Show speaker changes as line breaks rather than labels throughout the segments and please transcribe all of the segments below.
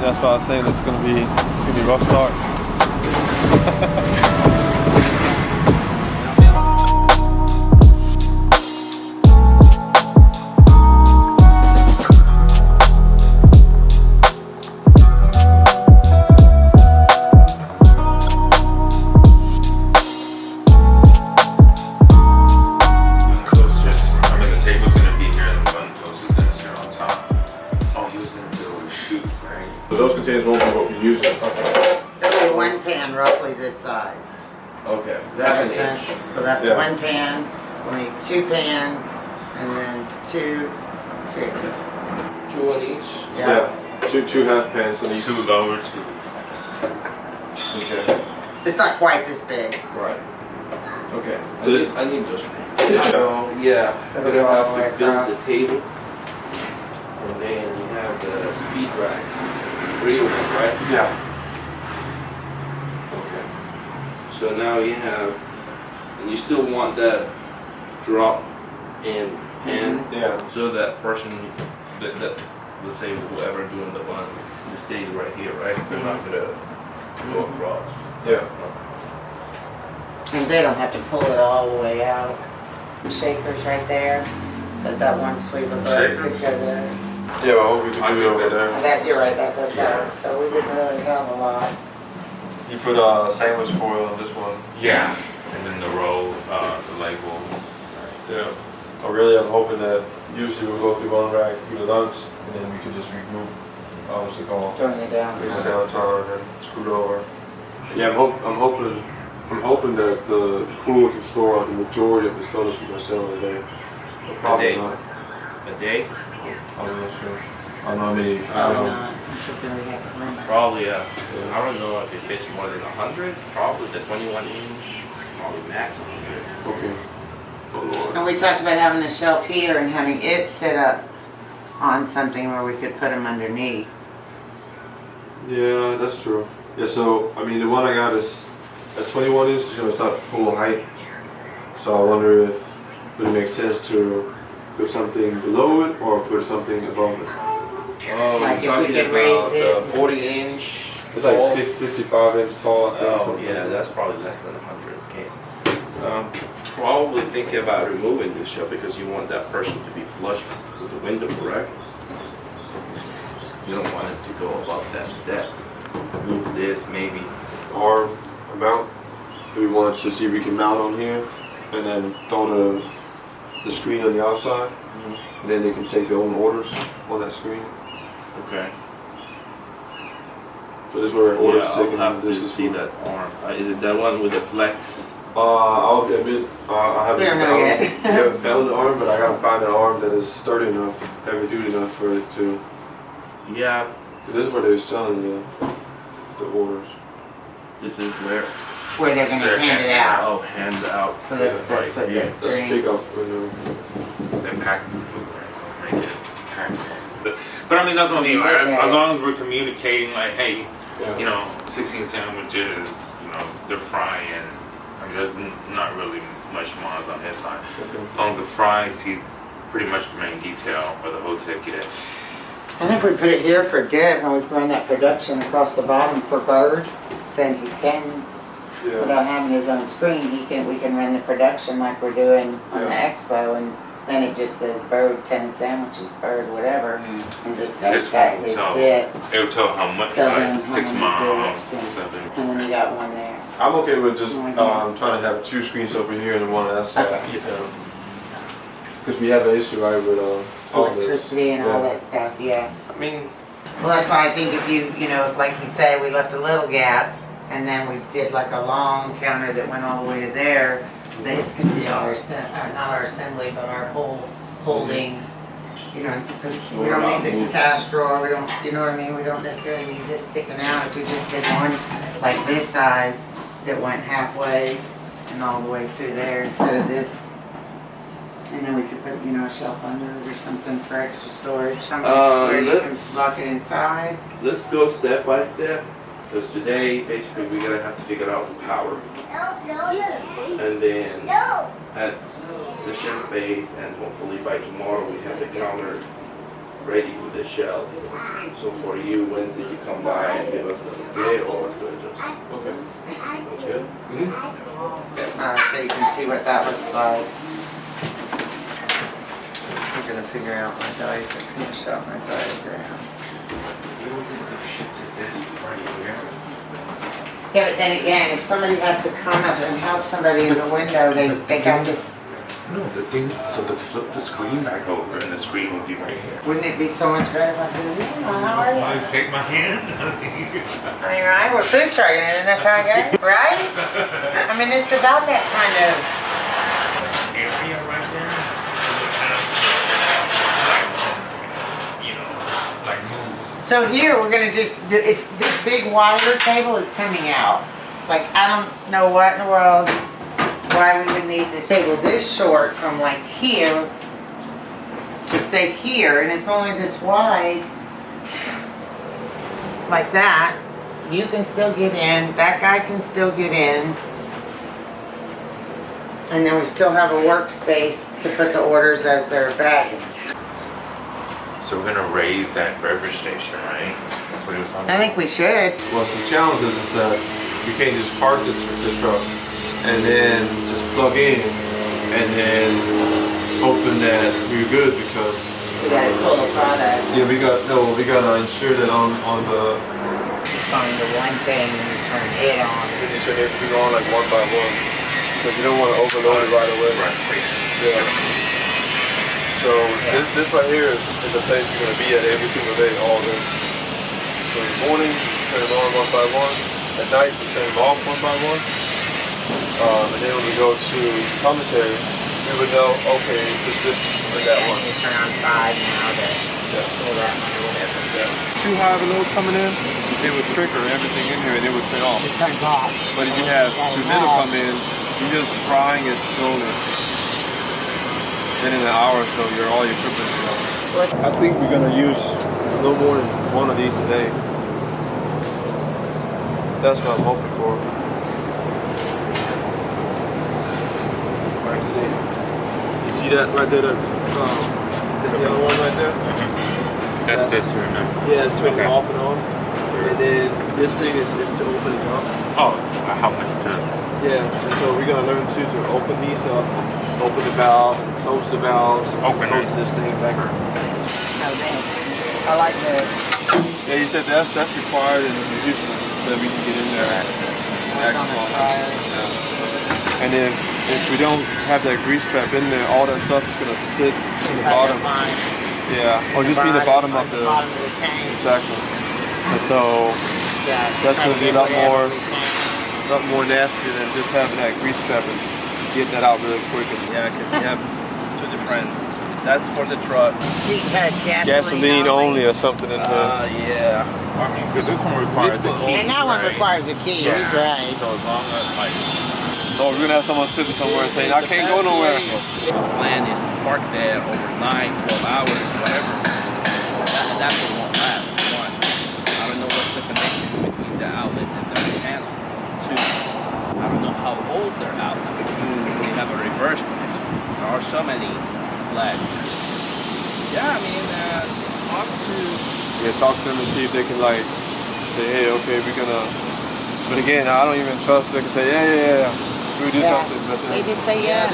That's why I was saying it's gonna be a rough start. Those containers won't be what we use.
There'll be one pan roughly this size.
Okay.
Does that make sense? So that's one pan. We'll need 2 pans, and then two.
2 on each?
Yeah. Two half pans on each.
2 lower, 2.
Okay.
It's not quite this big.
Right. Okay.
So this, I need those pans. So, yeah, we're gonna have to build the table. And then we have the speed racks. 3 of them, right?
Yeah.
Okay. So now you have, and you still want that drop in pan.
Yeah.
So that person, that let's say whoever doing the one, it stays right here, right? They're not gonna go across.
Yeah.
And they don't have to pull it all the way out. Shakers right there. But that one sleeve of butter could go there.
Yeah, well, I hope we can do it over there.
You're right, that goes out. So we didn't really have a lot.
You put sandwich foil on this one.
Yeah. And then the roll, the label.
Yeah. I'm hoping that usually we'll go through one rack through the lunch, and then we can just regroup. What's it called?
Turn it down.
It's downtown and scoot over. Yeah, I'm hoping that the cooler can store the majority of the sodas we're gonna sell today. But probably not.
A day?
I'm not sure. I don't know how many.
Probably, I don't know if it fits more than 100. Probably the 21 inch, probably max 100.
Okay.
And we talked about having a shelf here and having it set up on something where we could put them underneath.
Yeah, that's true. Yeah, so I mean the one I got is at 21 inches. It's gonna start full height. So I wonder if it would make sense to put something below it or put something above it.
Like if we
Talking
could
about
raise
the
it.
40 inch.
It's like 55 inches tall. I think,
Oh
something
yeah,
like
that's probably less than 100. Probably thinking about removing this shelf because you want that person to be flush with the window, correct? You don't want it to go above that step. Move this maybe.
arm mount. We wanted to see if we can mount on here, and then throw the screen on the outside, and then they can take their own orders on that screen.
Okay.
So this is where orders
Yeah,
taken.
I'll have
This
to
is
see that arm. Is it that one with the flex?
I'll admit, I haven't
We don't know yet.
found the arm, but I gotta find an arm that is sturdy enough, heavy duty enough for it to.
Yeah.
Because this is where they're selling the orders.
This is where
Where they're gonna hand it out.
Oh, hand out.
So that's what
yeah.
the
Let's pick up window.
They're packing the food, right? So make it packed.
But I mean, that's what I mean. Like, as long as we're communicating, like, hey,
Yeah.
you know, 16 sandwiches, you know, they're frying. I mean, there's not really much miles on his side.
Okay.
As long as the fries, he's pretty much the main detail or the whole ticket.
And if we put it here for Deb and we run that production across the bottom for Bird, then he can,
Yeah.
without having his own screen, we can run the production like we're doing on the
Yeah.
expo, and then it just says Bird 10 sandwiches, Bird whatever, and just
This
that
one
his
will tell.
dip.
It'll tell how much,
Tell them
like
how
6
many
miles,
dips and
7.
And then you got one there.
I'm okay with just
Mhm.
trying to have 2 screens over here and one on that side.
Okay.
Because we have an issue right with all this.
Electricity and all
Yeah.
that stuff, yeah.
I mean,
Well, that's why I think if you know, if like you say, we left a little gap, and then we did like a long counter that went all the way to there, this could be our, not our assembly, but our whole holding, you know, because we don't need this cash drawer, we don't, you know what I mean? We don't necessarily need this sticking out. If we just did one like this size that went halfway and all the way through there instead of this. And then we could put, you know, a shelf under it or something for extra storage. Where you can lock it inside.
Let's go step by step. Because today, basically, we're gonna have to figure out the power. And then at the chef base, and hopefully by tomorrow we have the counters
ready with the shell. So for you, Wednesday, you come by and give us an update or to adjust.
Okay.
That's good?
So you can see what that looks like. I'm gonna figure out my diagram, finish out my diagram. Yeah, but then again, if somebody has to come up and help somebody in the window, they got this.
No, the thing, so to flip the screen back over and the screen would be right here.
Wouldn't it be so much better if I could, how are you?
Shake my hand.
I mean, right, we're food trucking and that's how I go, right? I mean, it's about that kind of.
Area right there. You know, like move.
So here, we're gonna just, it's, this big wider table is coming out. Like, I don't know what in the world, why we would need this table this short from like here to say here, and it's only this wide, like that. You can still get in, that guy can still get in. And then we still have a workspace to put the orders as they're bagging.
So we're gonna raise that beverage station, right? That's what he was talking
I think we should.
Well, some challenges is that you can't just park the truck and then just plug in and then hoping that we're good because
We gotta pull the product.
yeah, we gotta ensure that on the
Find the one thing and turn it on.
you should have to go on like one by one because you don't want to overload it right away.
Right.
Yeah. So this right here is the place you're gonna be at every single day, all day. So in the morning, you turn it on one by one. At night, you turn it off one by one. And then when we go to commissary, we would know, okay, it's just this or that one.
You turn on 5 now to
Yeah.
pull that one or whatever.
Too high of a load coming in, it would trigger everything in here and it would turn off.
It turns off.
But if you have too little come in, you're just frying it slowly. Then in an hour or so, all your equipment is on. I think we're gonna use no more than one of these a day. That's what I'm hoping for. Right today. You see that right there? The yellow one right there?
That's the turn on.
Yeah, turn
Okay.
it off and on. And then this thing is to open it up.
Oh, how much to?
Yeah, and so we're gonna learn to open these up, open the valve, close the valves,
Open
close
it.
this thing back.
Oh, man. I like the
Yeah, he said that's required in Houston that we can get in there.
work on the tires.
And then if we don't have that grease trap in there, all that stuff is gonna sit in the bottom. Yeah, or just be the bottom of the.
bottom of the tank.
Exactly. And so
Yeah.
that's
try
gonna
to
be a
get
lot
whatever
more.
we can.
Not more nasty than just having that grease trap and getting that out really quick. Yeah, because you have two different. That's for the truck.
Heat touch,
Gasoline only or something in there.
Yeah.
I mean, because this one requires a key.
And that one
right?
requires a key,
Yeah.
he's right.
So as long as like.
So we're gonna have someone sitting somewhere and saying, I can't go nowhere.
The plan is to park there overnight, 12 hours, whatever. That's what won't last. One, I don't know what's the connection between the outlet and the panel. Two, I don't know how old their outlet is. They have a reverse connection. There are so many flags. Yeah, I mean, talk to.
Yeah, talk to them and see if they can like say, hey, okay, we're gonna. But again, I don't even trust they can say, yeah, we'll do something. But
They just say yeah.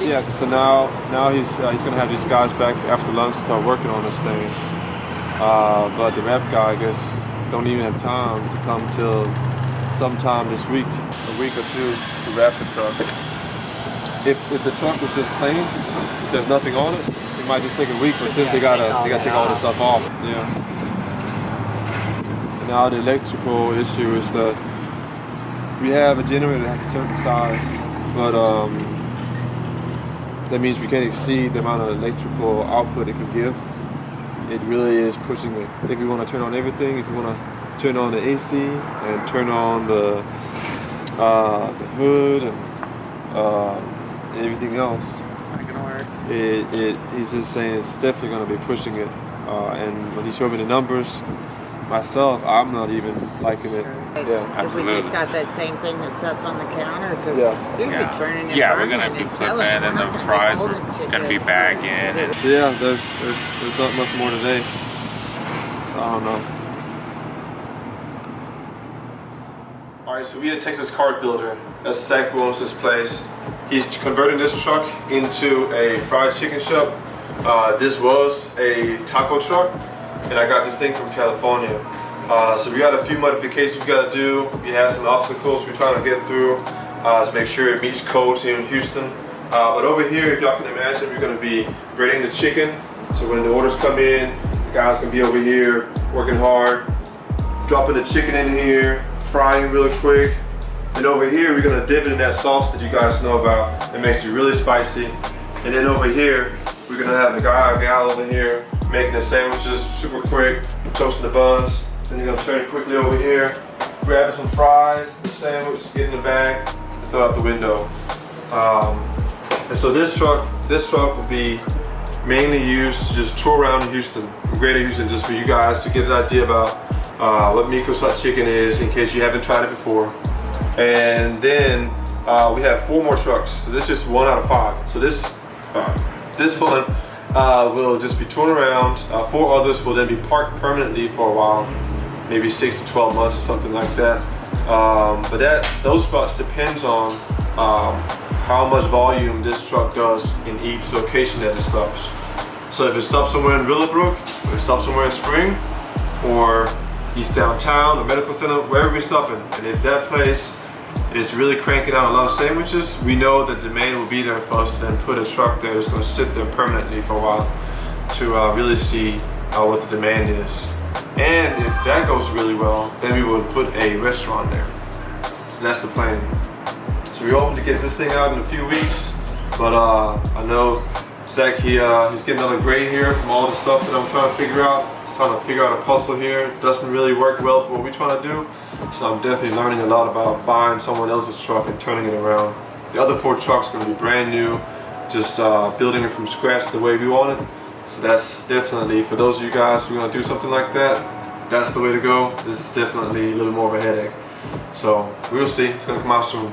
yeah, so now he's gonna have these guys back after lunch to start working on this thing. But the rep guy, I guess, don't even have time to come till sometime this week, a week or two, to wrap the truck. If the truck was just plain, if there's nothing on it, it might just take a week. But since they gotta take all this stuff off. Yeah. And now the electrical issue is that we have a generator that has a certain size, but that means we can't exceed the amount of electrical output it can give. It really is pushing it. If we want to turn on everything, if we want to turn on the AC and turn on the hood and everything else,
Not gonna work.
he's just saying it's definitely going to be pushing it. And when he showed me the numbers, myself, I'm not even liking it. Yeah.
If we
Absolutely.
just got that same thing that sets on the counter, because
Yeah.
you'd
Yeah.
be turning and
Yeah, we're
burning
gonna be
and selling.
flipping, and
We're
the
not gonna be
fries
holding
are
chicken.
gonna be bagging. And
Yeah, there's not much more today. I don't know.
Alright, so we had Texas Cart Builder. That's Zack owns this place. He's converting this truck into a fried chicken shop. This was a taco truck, and I got this thing from California. So we got a few modifications we got to do. We have some obstacles we're trying to get through to make sure it meets codes here in Houston. But over here, if y'all can imagine, we're going to be breading the chicken. So when the orders come in, the guys can be over here working hard, dropping the chicken in here, frying real quick. And over here, we're gonna dip it in that sauce that you guys know about. It makes it really spicy. And then over here, we're gonna have the guy or gal over here making the sandwiches super quick, toasting the buns. Then you're gonna turn it quickly over here, grab some fries, the sandwich, get in the bag, and throw out the window. And so this truck will be mainly used to just tour around Houston, greater Houston, just for you guys to get an idea about what Mico's Hot Chicken is, in case you haven't tried it before. And then we have 4 more trucks. So this is just 1 out of 5. So this one will just be touring around. 4 others will then be parked permanently for a while, maybe 6 to 12 months or something like that. But those spots depends on how much volume this truck does in each location that it stops. So if it stops somewhere in Willowbrook, or it stops somewhere in Spring, or East Downtown, or Medical Center, wherever we're stopping, and if that place is really cranking out a lot of sandwiches, we know that demand will be there for us to then put a truck there that's going to sit there permanently for a while to really see what the demand is. And if that goes really well, then we will put a restaurant there. So that's the plan. So we're hoping to get this thing out in a few weeks, but I know Zack, he's getting on a gray here from all the stuff that I'm trying to figure out. He's trying to figure out a puzzle here. It doesn't really work well for what we're trying to do. So I'm definitely learning a lot about buying someone else's truck and turning it around. The other 4 trucks are going to be brand new, just building it from scratch the way we want it. So that's definitely, for those of you guys who are going to do something like that, that's the way to go. This is definitely a little more of a headache. So we'll see. It's going to come out soon.